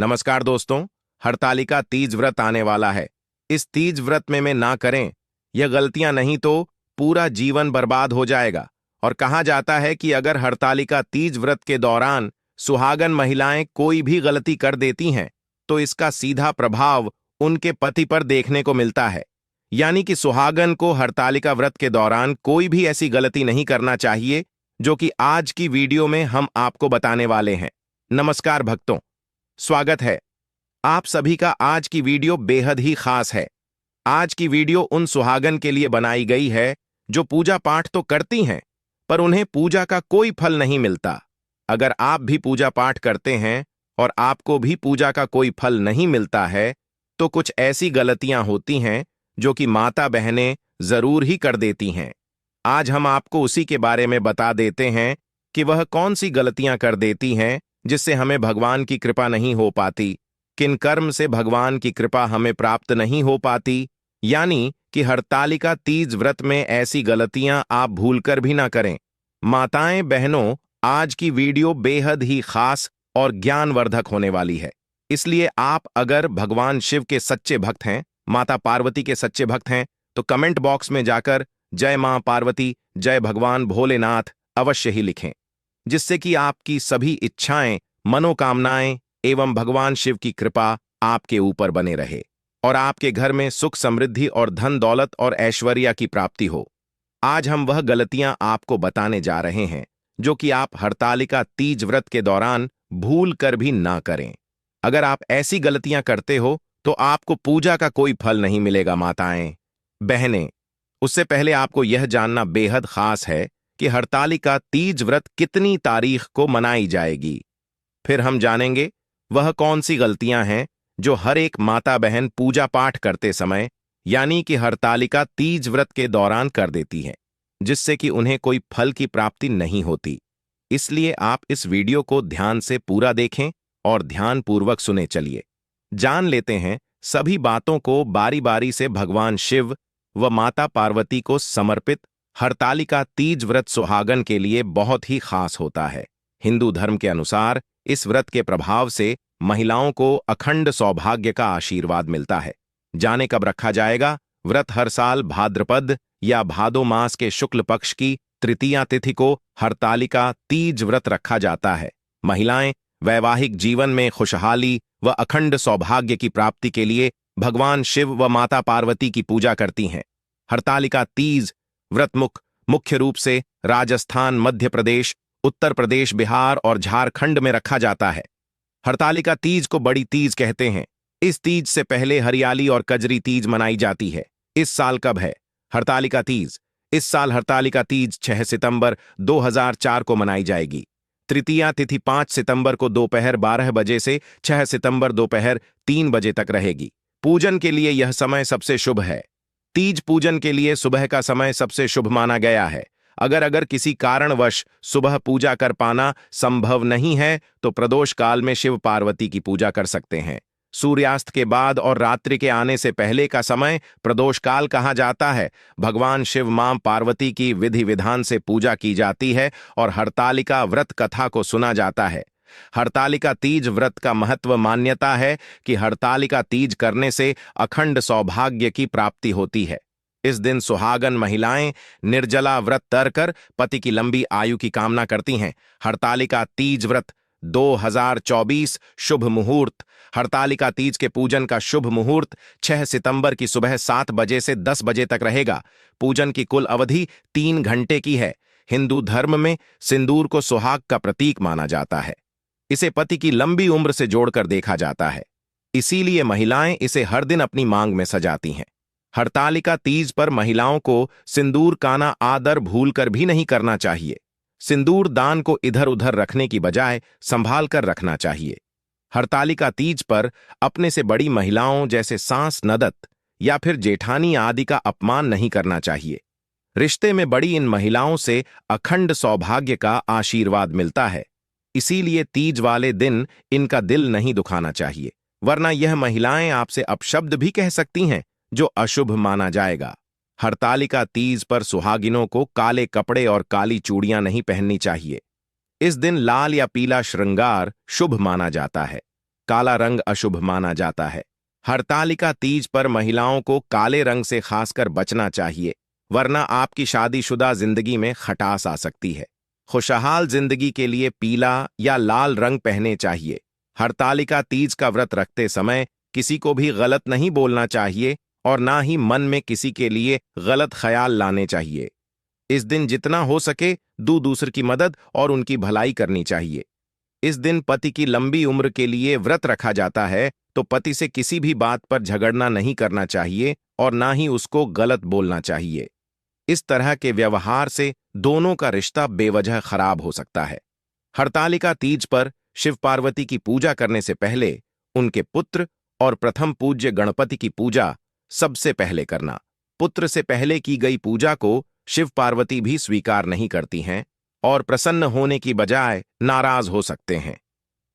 नमस्कार दोस्तों। हरतालिका तीज व्रत आने वाला है। इस तीज व्रत में ना करें यह गलतियां, नहीं तो पूरा जीवन बर्बाद हो जाएगा। और कहा जाता है कि अगर हरतालिका तीज व्रत के दौरान सुहागन महिलाएं कोई भी गलती कर देती हैं तो इसका सीधा प्रभाव उनके पति पर देखने को मिलता है। यानी कि सुहागन को हरतालिका व्रत के दौरान कोई भी ऐसी गलती नहीं करना चाहिए जो कि आज की वीडियो में हम आपको बताने वाले हैं। नमस्कार भक्तों, स्वागत है आप सभी का। आज की वीडियो बेहद ही खास है। आज की वीडियो उन सुहागन के लिए बनाई गई है जो पूजा पाठ तो करती हैं पर उन्हें पूजा का कोई फल नहीं मिलता। अगर आप भी पूजा पाठ करते हैं और आपको भी पूजा का कोई फल नहीं मिलता है तो कुछ ऐसी गलतियां होती हैं जो कि माता बहनें जरूर ही कर देती हैं। आज हम आपको उसी के बारे में बता देते हैं कि वह कौन सी गलतियां कर देती हैं जिससे हमें भगवान की कृपा नहीं हो पाती, किन कर्म से भगवान की कृपा हमें प्राप्त नहीं हो पाती। यानी कि हरतालिका तीज व्रत में ऐसी गलतियां आप भूलकर भी ना करें। माताएं बहनों, आज की वीडियो बेहद ही खास और ज्ञानवर्धक होने वाली है। इसलिए आप अगर भगवान शिव के सच्चे भक्त हैं, माता पार्वती के सच्चे भक्त हैं, तो कमेंट बॉक्स में जाकर जय मां पार्वती, जय भगवान भोलेनाथ अवश्य ही लिखें, जिससे कि आपकी सभी इच्छाएं, मनोकामनाएं एवं भगवान शिव की कृपा आपके ऊपर बने रहे और आपके घर में सुख समृद्धि और धन दौलत और ऐश्वर्या की प्राप्ति हो। आज हम वह गलतियां आपको बताने जा रहे हैं जो कि आप हरतालिका तीज व्रत के दौरान भूल कर भी ना करें। अगर आप ऐसी गलतियां करते हो तो आपको पूजा का कोई फल नहीं मिलेगा। माताएं बहनें, उससे पहले आपको यह जानना बेहद खास है कि हरतालिका तीज व्रत कितनी तारीख को मनाई जाएगी। फिर हम जानेंगे वह कौन सी गलतियां हैं जो हर एक माता बहन पूजा पाठ करते समय यानी कि हरतालिका तीज व्रत के दौरान कर देती है, जिससे कि उन्हें कोई फल की प्राप्ति नहीं होती। इसलिए आप इस वीडियो को ध्यान से पूरा देखें और ध्यानपूर्वक सुने। चलिए जान लेते हैं सभी बातों को बारी बारी से। भगवान शिव व माता पार्वती को समर्पित हरतालिका तीज व्रत सुहागन के लिए बहुत ही खास होता है। हिंदू धर्म के अनुसार इस व्रत के प्रभाव से महिलाओं को अखंड सौभाग्य का आशीर्वाद मिलता है। जाने कब रखा जाएगा? व्रत हर साल भाद्रपद या भादो मास के शुक्ल पक्ष की तृतीया तिथि को हरतालिका तीज व्रत रखा जाता है। महिलाएं वैवाहिक जीवन में खुशहाली व अखंड सौभाग्य की प्राप्ति के लिए भगवान शिव व माता पार्वती की पूजा करती हैं। हरतालिका तीज व्रत मुख्य रूप से राजस्थान, मध्य प्रदेश, उत्तर प्रदेश, बिहार और झारखंड में रखा जाता है। हरतालिका तीज को बड़ी तीज कहते हैं। इस तीज से पहले हरियाली और कजरी तीज मनाई जाती है। इस साल कब है हरतालिका तीज? इस साल हरतालिका तीज 6 सितंबर 2004 को मनाई जाएगी। तृतीया तिथि 5 सितंबर को दोपहर 12 बजे से 6 सितंबर दोपहर 3 बजे तक रहेगी। पूजन के लिए यह समय सबसे शुभ है। तीज पूजन के लिए सुबह का समय सबसे शुभ माना गया है। अगर किसी कारणवश सुबह पूजा कर पाना संभव नहीं है तो प्रदोष काल में शिव पार्वती की पूजा कर सकते हैं। सूर्यास्त के बाद और रात्रि के आने से पहले का समय प्रदोष काल कहा जाता है। भगवान शिव मां पार्वती की विधि विधान से पूजा की जाती है और हरतालिका व्रत कथा को सुना जाता है। हरतालिका तीज व्रत का महत्व मान्यता है कि हरतालिका तीज करने से अखंड सौभाग्य की प्राप्ति होती है। इस दिन सुहागन महिलाएं निर्जला व्रत तरकर पति की लंबी आयु की कामना करती हैं। हरतालिका तीज व्रत 2024 शुभ मुहूर्त। हरतालिका तीज के पूजन का शुभ मुहूर्त 6 सितंबर की सुबह 7 बजे से 10 बजे तक रहेगा। पूजन की कुल अवधि 3 घंटे की है। हिंदू धर्म में सिंदूर को सुहाग का प्रतीक माना जाता है। इसे पति की लंबी उम्र से जोड़कर देखा जाता है। इसीलिए महिलाएं इसे हर दिन अपनी मांग में सजाती हैं। हरतालिका तीज पर महिलाओं को सिंदूर काना आदर भूलकर भी नहीं करना चाहिए। सिंदूर दान को इधर उधर रखने की बजाय संभाल कर रखना चाहिए। हरतालिका तीज पर अपने से बड़ी महिलाओं जैसे सास, ननद या फिर जेठानी आदि का अपमान नहीं करना चाहिए। रिश्ते में बड़ी इन महिलाओं से अखंड सौभाग्य का आशीर्वाद मिलता है। इसीलिए तीज वाले दिन इनका दिल नहीं दुखाना चाहिए, वरना यह महिलाएं आपसे अपशब्द भी कह सकती हैं जो अशुभ माना जाएगा। हरतालिका तीज पर सुहागिनों को काले कपड़े और काली चूड़ियां नहीं पहननी चाहिए। इस दिन लाल या पीला श्रृंगार शुभ माना जाता है। काला रंग अशुभ माना जाता है। हरतालिका तीज पर महिलाओं को काले रंग से खासकर बचना चाहिए, वरना आपकी शादीशुदा जिंदगी में खटास आ सकती है। खुशहाल जिंदगी के लिए पीला या लाल रंग पहने चाहिए। हरतालिका तीज का व्रत रखते समय किसी को भी गलत नहीं बोलना चाहिए और ना ही मन में किसी के लिए गलत ख्याल लाने चाहिए। इस दिन जितना हो सके दूसरे की मदद और उनकी भलाई करनी चाहिए। इस दिन पति की लंबी उम्र के लिए व्रत रखा जाता है, तो पति से किसी भी बात पर झगड़ना नहीं करना चाहिए और ना ही उसको गलत बोलना चाहिए। इस तरह के व्यवहार से दोनों का रिश्ता बेवजह खराब हो सकता है। हरतालिका तीज पर शिव पार्वती की पूजा करने से पहले उनके पुत्र और प्रथम पूज्य गणपति की पूजा सबसे पहले करना। पुत्र से पहले की गई पूजा को शिव पार्वती भी स्वीकार नहीं करती हैं और प्रसन्न होने की बजाय नाराज हो सकते हैं।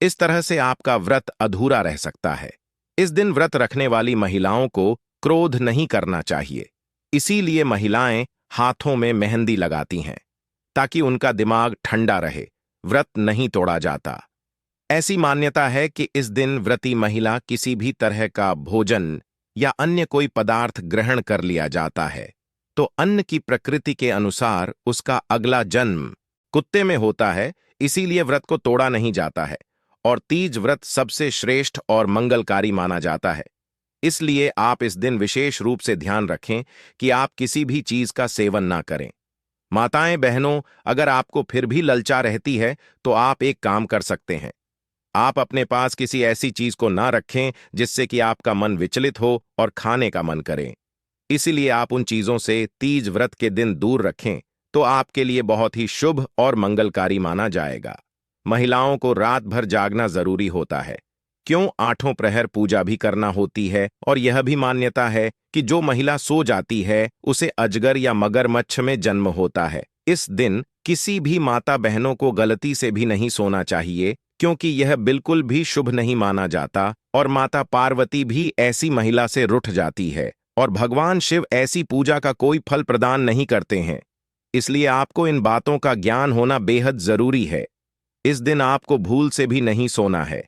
इस तरह से आपका व्रत अधूरा रह सकता है। इस दिन व्रत रखने वाली महिलाओं को क्रोध नहीं करना चाहिए, इसीलिए महिलाएं हाथों में मेहंदी लगाती हैं ताकि उनका दिमाग ठंडा रहे, व्रत नहीं तोड़ा जाता। ऐसी मान्यता है कि इस दिन व्रती महिला किसी भी तरह का भोजन या अन्य कोई पदार्थ ग्रहण कर लिया जाता है तो अन्न की प्रकृति के अनुसार उसका अगला जन्म कुत्ते में होता है, इसीलिए व्रत को तोड़ा नहीं जाता है और तीज व्रत सबसे श्रेष्ठ और मंगलकारी माना जाता है। इसलिए आप इस दिन विशेष रूप से ध्यान रखें कि आप किसी भी चीज का सेवन ना करें। माताएं बहनों, अगर आपको फिर भी ललचा रहती है तो आप एक काम कर सकते हैं। आप अपने पास किसी ऐसी चीज को ना रखें जिससे कि आपका मन विचलित हो और खाने का मन करे। इसीलिए आप उन चीजों से तीज व्रत के दिन दूर रखें तो आपके लिए बहुत ही शुभ और मंगलकारी माना जाएगा। महिलाओं को रात भर जागना जरूरी होता है, क्यों 8 प्रहर पूजा भी करना होती है और यह भी मान्यता है कि जो महिला सो जाती है उसे अजगर या मगरमच्छ में जन्म होता है। इस दिन किसी भी माता बहनों को गलती से भी नहीं सोना चाहिए, क्योंकि यह बिल्कुल भी शुभ नहीं माना जाता और माता पार्वती भी ऐसी महिला से रुठ जाती है और भगवान शिव ऐसी पूजा का कोई फल प्रदान नहीं करते हैं। इसलिए आपको इन बातों का ज्ञान होना बेहद जरूरी है। इस दिन आपको भूल से भी नहीं सोना है।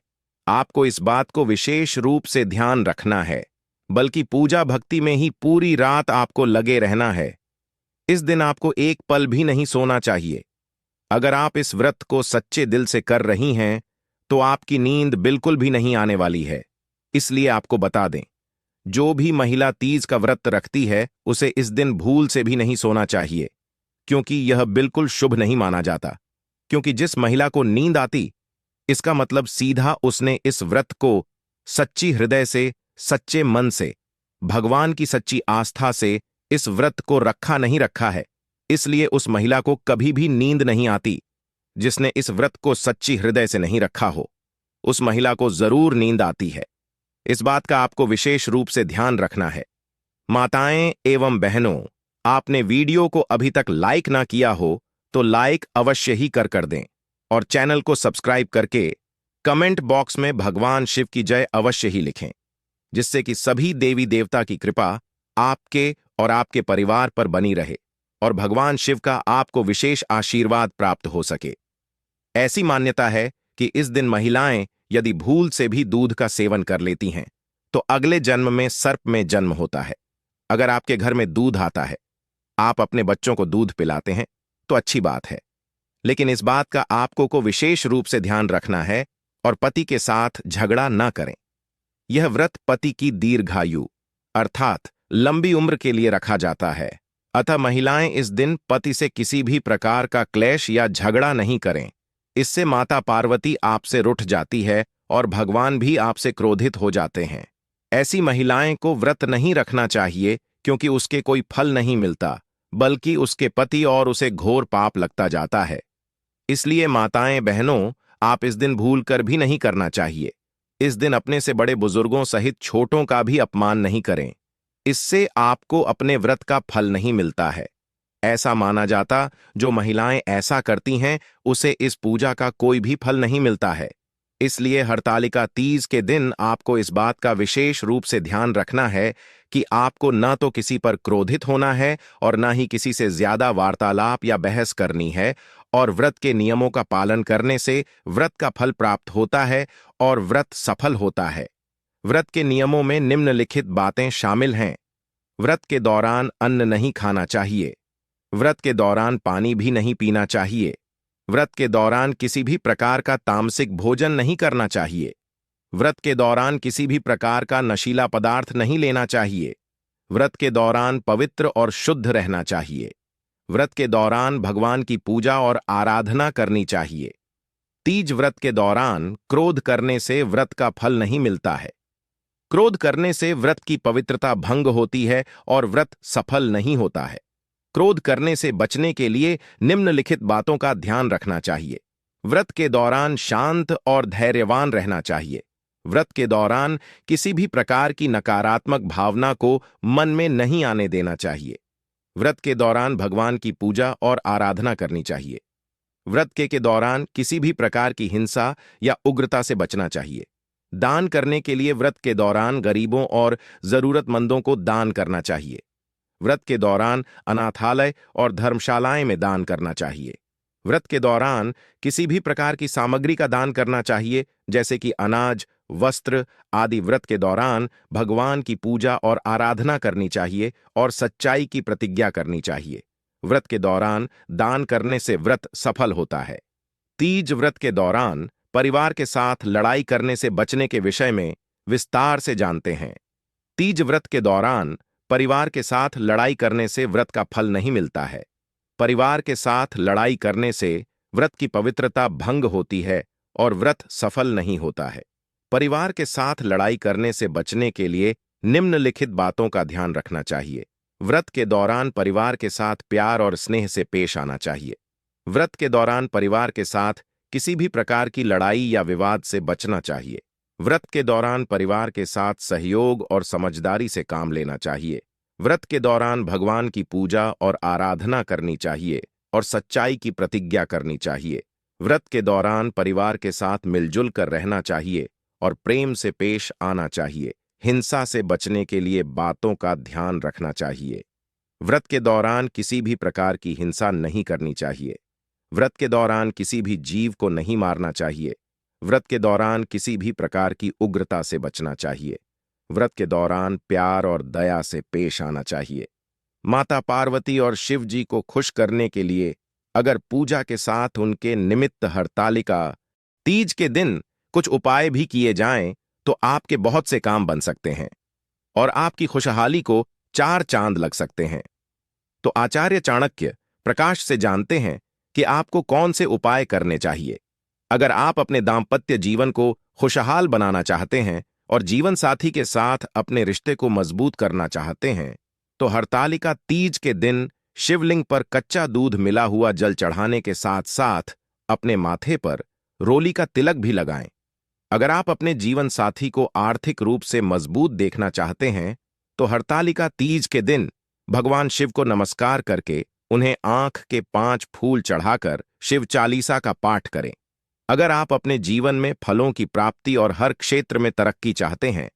आपको इस बात को विशेष रूप से ध्यान रखना है, बल्कि पूजा भक्ति में ही पूरी रात आपको लगे रहना है। इस दिन आपको एक पल भी नहीं सोना चाहिए। अगर आप इस व्रत को सच्चे दिल से कर रही हैं तो आपकी नींद बिल्कुल भी नहीं आने वाली है। इसलिए आपको बता दें, जो भी महिला तीज का व्रत रखती है उसे इस दिन भूल से भी नहीं सोना चाहिए, क्योंकि यह बिल्कुल शुभ नहीं माना जाता। क्योंकि जिस महिला को नींद आती, इसका मतलब सीधा उसने इस व्रत को सच्ची हृदय से, सच्चे मन से, भगवान की सच्ची आस्था से इस व्रत को रखा नहीं रखा है। इसलिए उस महिला को कभी भी नींद नहीं आती। जिसने इस व्रत को सच्ची हृदय से नहीं रखा हो, उस महिला को जरूर नींद आती है। इस बात का आपको विशेष रूप से ध्यान रखना है। माताएं एवं बहनों, आपने वीडियो को अभी तक लाइक ना किया हो तो लाइक अवश्य ही कर दें और चैनल को सब्सक्राइब करके कमेंट बॉक्स में भगवान शिव की जय अवश्य ही लिखें, जिससे कि सभी देवी देवता की कृपा आपके और आपके परिवार पर बनी रहे और भगवान शिव का आपको विशेष आशीर्वाद प्राप्त हो सके। ऐसी मान्यता है कि इस दिन महिलाएं यदि भूल से भी दूध का सेवन कर लेती हैं तो अगले जन्म में सर्प में जन्म होता है। अगर आपके घर में दूध आता है, आप अपने बच्चों को दूध पिलाते हैं तो अच्छी बात है, लेकिन इस बात का आपको को विशेष रूप से ध्यान रखना है और पति के साथ झगड़ा ना करें। यह व्रत पति की दीर्घायु अर्थात लंबी उम्र के लिए रखा जाता है, अतः महिलाएं इस दिन पति से किसी भी प्रकार का क्लेश या झगड़ा नहीं करें। इससे माता पार्वती आपसे रुठ जाती है और भगवान भी आपसे क्रोधित हो जाते हैं। ऐसी महिलाएं को व्रत नहीं रखना चाहिए, क्योंकि उसके कोई फल नहीं मिलता, बल्कि उसके पति और उसे घोर पाप लगता जाता है। इसलिए माताएं बहनों, आप इस दिन भूल कर भी नहीं करना चाहिए। इस दिन अपने से बड़े बुजुर्गों सहित छोटों का भी अपमान नहीं करें। इससे आपको अपने व्रत का फल नहीं मिलता है। ऐसा माना जाता, जो महिलाएं ऐसा करती हैं उसे इस पूजा का कोई भी फल नहीं मिलता है। इसलिए हरतालिका तीज के दिन आपको इस बात का विशेष रूप से ध्यान रखना है कि आपको न तो किसी पर क्रोधित होना है और न ही किसी से ज्यादा वार्तालाप या बहस करनी है, और व्रत के नियमों का पालन करने से व्रत का फल प्राप्त होता है और व्रत सफल होता है। व्रत के नियमों में निम्नलिखित बातें शामिल हैं। व्रत के दौरान अन्न नहीं खाना चाहिए। व्रत के दौरान पानी भी नहीं पीना चाहिए। व्रत के दौरान किसी भी प्रकार का तामसिक भोजन नहीं करना चाहिए। व्रत के दौरान किसी भी प्रकार का नशीला पदार्थ नहीं लेना चाहिए। व्रत के दौरान पवित्र और शुद्ध रहना चाहिए। व्रत के दौरान भगवान की पूजा और आराधना करनी चाहिए। तीज व्रत के दौरान क्रोध करने से व्रत का फल नहीं मिलता है। क्रोध करने से व्रत की पवित्रता भंग होती है और व्रत सफल नहीं होता है। क्रोध करने से बचने के लिए निम्नलिखित बातों का ध्यान रखना चाहिए। व्रत के दौरान शांत और धैर्यवान रहना चाहिए। व्रत के दौरान किसी भी प्रकार की नकारात्मक भावना को मन में नहीं आने देना चाहिए। व्रत के दौरान भगवान की पूजा और आराधना करनी चाहिए। व्रत के दौरान किसी भी प्रकार की हिंसा या उग्रता से बचना चाहिए। दान करने के लिए व्रत के दौरान गरीबों और जरूरतमंदों को दान करना चाहिए। व्रत के दौरान अनाथालय और धर्मशालाएं में दान करना चाहिए। व्रत के दौरान किसी भी प्रकार की सामग्री का दान करना चाहिए, जैसे कि अनाज, वस्त्र आदि। व्रत के दौरान भगवान की पूजा और आराधना करनी चाहिए और सच्चाई की प्रतिज्ञा करनी चाहिए। व्रत के दौरान दान करने से व्रत सफल होता है। तीज व्रत के दौरान परिवार के साथ लड़ाई करने से बचने के विषय में विस्तार से जानते हैं। तीज व्रत के दौरान परिवार के साथ लड़ाई करने से व्रत का फल नहीं मिलता है। परिवार के साथ लड़ाई करने से व्रत की पवित्रता भंग होती है और व्रत सफल नहीं होता है। परिवार के साथ लड़ाई करने से बचने के लिए निम्नलिखित बातों का ध्यान रखना चाहिए। व्रत के दौरान परिवार के साथ प्यार और स्नेह से पेश आना चाहिए। व्रत के दौरान परिवार के साथ किसी भी प्रकार की लड़ाई या विवाद से बचना चाहिए। व्रत के दौरान परिवार के साथ सहयोग और समझदारी से काम लेना चाहिए। व्रत के दौरान भगवान की पूजा और आराधना करनी चाहिए और सच्चाई की प्रतिज्ञा करनी चाहिए। व्रत के दौरान परिवार के साथ मिलजुल कर रहना चाहिए और प्रेम से पेश आना चाहिए। हिंसा से बचने के लिए बातों का ध्यान रखना चाहिए। व्रत के दौरान किसी भी प्रकार की हिंसा नहीं करनी चाहिए। व्रत के दौरान किसी भी जीव को नहीं मारना चाहिए। व्रत के दौरान किसी भी प्रकार की उग्रता से बचना चाहिए। व्रत के दौरान प्यार और दया से पेश आना चाहिए। माता पार्वती और शिव जी को खुश करने के लिए अगर पूजा के साथ उनके निमित्त हरतालिका तीज के दिन कुछ उपाय भी किए जाएं तो आपके बहुत से काम बन सकते हैं और आपकी खुशहाली को 4 चांद लग सकते हैं। तो आचार्य चाणक्य प्रकाश से जानते हैं कि आपको कौन से उपाय करने चाहिए। अगर आप अपने दाम्पत्य जीवन को खुशहाल बनाना चाहते हैं और जीवन साथी के साथ अपने रिश्ते को मजबूत करना चाहते हैं, तो हरतालिका तीज के दिन शिवलिंग पर कच्चा दूध मिला हुआ जल चढ़ाने के साथ साथ अपने माथे पर रोली का तिलक भी लगाएं। अगर आप अपने जीवन साथी को आर्थिक रूप से मजबूत देखना चाहते हैं, तो हरतालिका तीज के दिन भगवान शिव को नमस्कार करके उन्हें आंख के 5 फूल चढ़ाकर शिव चालीसा का पाठ करें। अगर आप अपने जीवन में फलों की प्राप्ति और हर क्षेत्र में तरक्की चाहते हैं,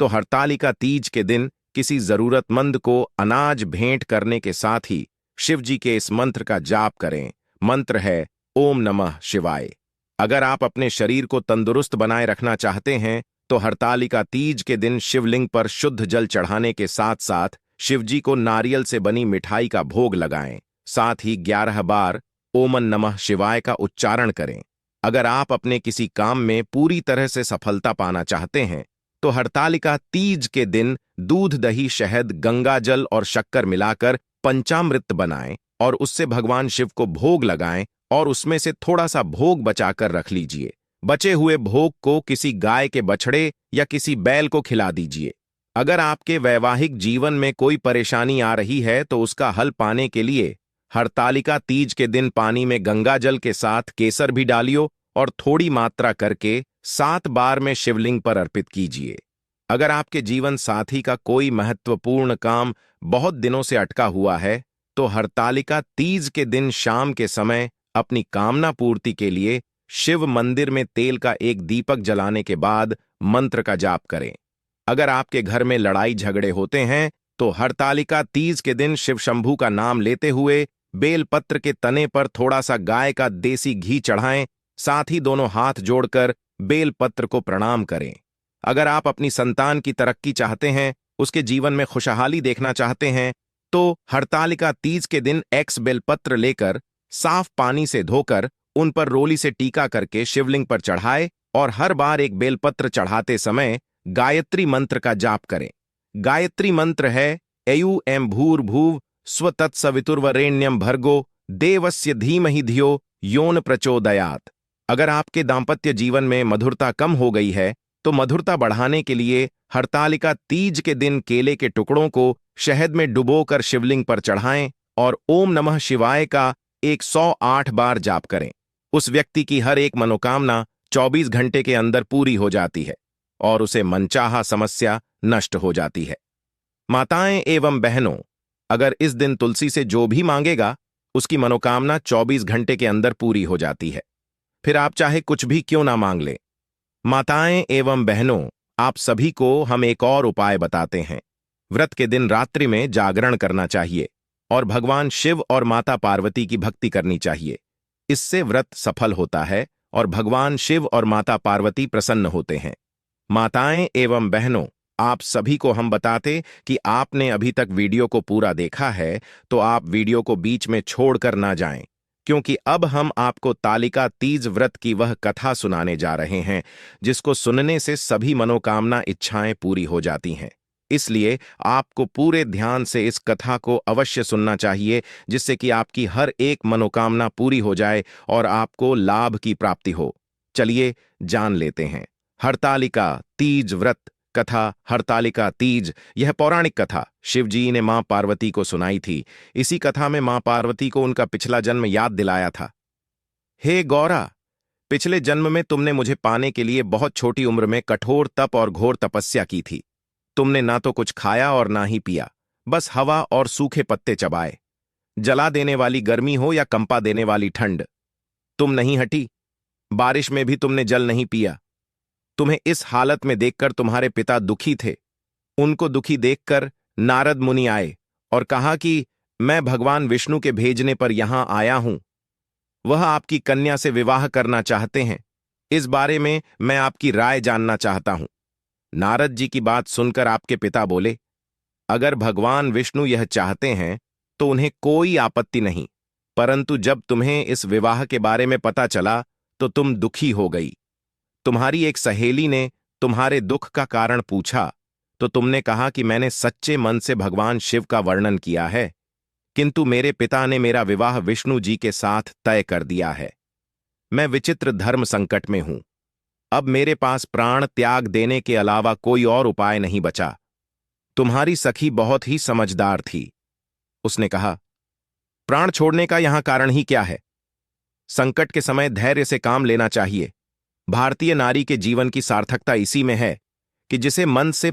तो हरतालिका तीज के दिन किसी जरूरतमंद को अनाज भेंट करने के साथ ही शिव जी के इस मंत्र का जाप करें। मंत्र है ओम नमः शिवाय। अगर आप अपने शरीर को तंदुरुस्त बनाए रखना चाहते हैं, तो हरतालिका तीज के दिन शिवलिंग पर शुद्ध जल चढ़ाने के साथ साथ शिवजी को नारियल से बनी मिठाई का भोग लगाएं। साथ ही 11 बार ओम नमः शिवाय का उच्चारण करें। अगर आप अपने किसी काम में पूरी तरह से सफलता पाना चाहते हैं, तो हरतालिका तीज के दिन दूध, दही, शहद, गंगा जल और शक्कर मिलाकर पंचामृत बनाएं और उससे भगवान शिव को भोग लगाएं और उसमें से थोड़ा सा भोग बचाकर रख लीजिए। बचे हुए भोग को किसी गाय के बछड़े या किसी बैल को खिला दीजिए। अगर आपके वैवाहिक जीवन में कोई परेशानी आ रही है, तो उसका हल पाने के लिए हरतालिका तीज के दिन पानी में गंगा जल के साथ केसर भी डालियो और थोड़ी मात्रा करके 7 बार में शिवलिंग पर अर्पित कीजिए। अगर आपके जीवन साथी का कोई महत्वपूर्ण काम बहुत दिनों से अटका हुआ है, तो हरतालिका तीज के दिन शाम के समय अपनी कामना पूर्ति के लिए शिव मंदिर में तेल का एक दीपक जलाने के बाद मंत्र का जाप करें। अगर आपके घर में लड़ाई झगड़े होते हैं, तो हरतालिका तीज के दिन शिव शंभू का नाम लेते हुए बेलपत्र के तने पर थोड़ा सा गाय का देसी घी चढ़ाएं, साथ ही दोनों हाथ जोड़कर बेलपत्र को प्रणाम करें। अगर आप अपनी संतान की तरक्की चाहते हैं, उसके जीवन में खुशहाली देखना चाहते हैं, तो हरतालिका तीज के दिन एक्स बेलपत्र लेकर साफ पानी से धोकर उन पर रोली से टीका करके शिवलिंग पर चढ़ाए और हर बार एक बेलपत्र चढ़ाते समय गायत्री मंत्र का जाप करें। गायत्री मंत्र है एयु एम भूर्भुव स्वतत्सवितुर्वरेण्यम भर्गो देवस्य धीमहि धियो योन प्रचोदयात्। अगर आपके दांपत्य जीवन में मधुरता कम हो गई है तो मधुरता बढ़ाने के लिए हरतालिका तीज के दिन केले के टुकड़ों को शहद में डुबोकर शिवलिंग पर चढ़ाएं और ओम नमः शिवाय का 108 बार जाप करें। उस व्यक्ति की हर एक मनोकामना 24 घंटे के अंदर पूरी हो जाती है और उसे मनचाहा समस्या नष्ट हो जाती है। माताएं एवं बहनों, अगर इस दिन तुलसी से जो भी मांगेगा उसकी मनोकामना 24 घंटे के अंदर पूरी हो जाती है। फिर आप चाहे कुछ भी क्यों ना मांग लें। माताएं एवं बहनों, आप सभी को हम एक और उपाय बताते हैं। व्रत के दिन रात्रि में जागरण करना चाहिए और भगवान शिव और माता पार्वती की भक्ति करनी चाहिए। इससे व्रत सफल होता है और भगवान शिव और माता पार्वती प्रसन्न होते हैं। माताएं एवं बहनों, आप सभी को हम बताते कि आपने अभी तक वीडियो को पूरा देखा है तो आप वीडियो को बीच में छोड़कर ना जाएं, क्योंकि अब हम आपको तालिका तीज व्रत की वह कथा सुनाने जा रहे हैं जिसको सुनने से सभी मनोकामना इच्छाएं पूरी हो जाती हैं। इसलिए आपको पूरे ध्यान से इस कथा को अवश्य सुनना चाहिए, जिससे कि आपकी हर एक मनोकामना पूरी हो जाए और आपको लाभ की प्राप्ति हो। चलिए जान लेते हैं हरतालिका तीज व्रत कथा। हरतालिका तीज यह पौराणिक कथा शिव जी ने मां पार्वती को सुनाई थी। इसी कथा में मां पार्वती को उनका पिछला जन्म याद दिलाया था। हे गौरा, पिछले जन्म में तुमने मुझे पाने के लिए बहुत छोटी उम्र में कठोर तप और घोर तपस्या की थी। तुमने ना तो कुछ खाया और ना ही पिया, बस हवा और सूखे पत्ते चबाए। जला देने वाली गर्मी हो या कंपा देने वाली ठंड, तुम नहीं हटी। बारिश में भी तुमने जल नहीं पिया। तुम्हें इस हालत में देखकर तुम्हारे पिता दुखी थे। उनको दुखी देखकर नारद मुनि आए और कहा कि मैं भगवान विष्णु के भेजने पर यहां आया हूं। वह आपकी कन्या से विवाह करना चाहते हैं। इस बारे में मैं आपकी राय जानना चाहता हूं। नारद जी की बात सुनकर आपके पिता बोले, अगर भगवान विष्णु यह चाहते हैं तो उन्हें कोई आपत्ति नहीं, परंतु जब तुम्हें इस विवाह के बारे में पता चला तो तुम दुखी हो गई। तुम्हारी एक सहेली ने तुम्हारे दुख का कारण पूछा तो तुमने कहा कि मैंने सच्चे मन से भगवान शिव का वर्णन किया है, किंतु मेरे पिता ने मेरा विवाह विष्णु जी के साथ तय कर दिया है। मैं विचित्र धर्म संकट में हूं। अब मेरे पास प्राण त्याग देने के अलावा कोई और उपाय नहीं बचा। तुम्हारी सखी बहुत ही समझदार थी। उसने कहा, प्राण छोड़ने का यहां कारण ही क्या है? संकट के समय धैर्य से काम लेना चाहिए। भारतीय नारी के जीवन की सार्थकता इसी में है कि जिसे मन से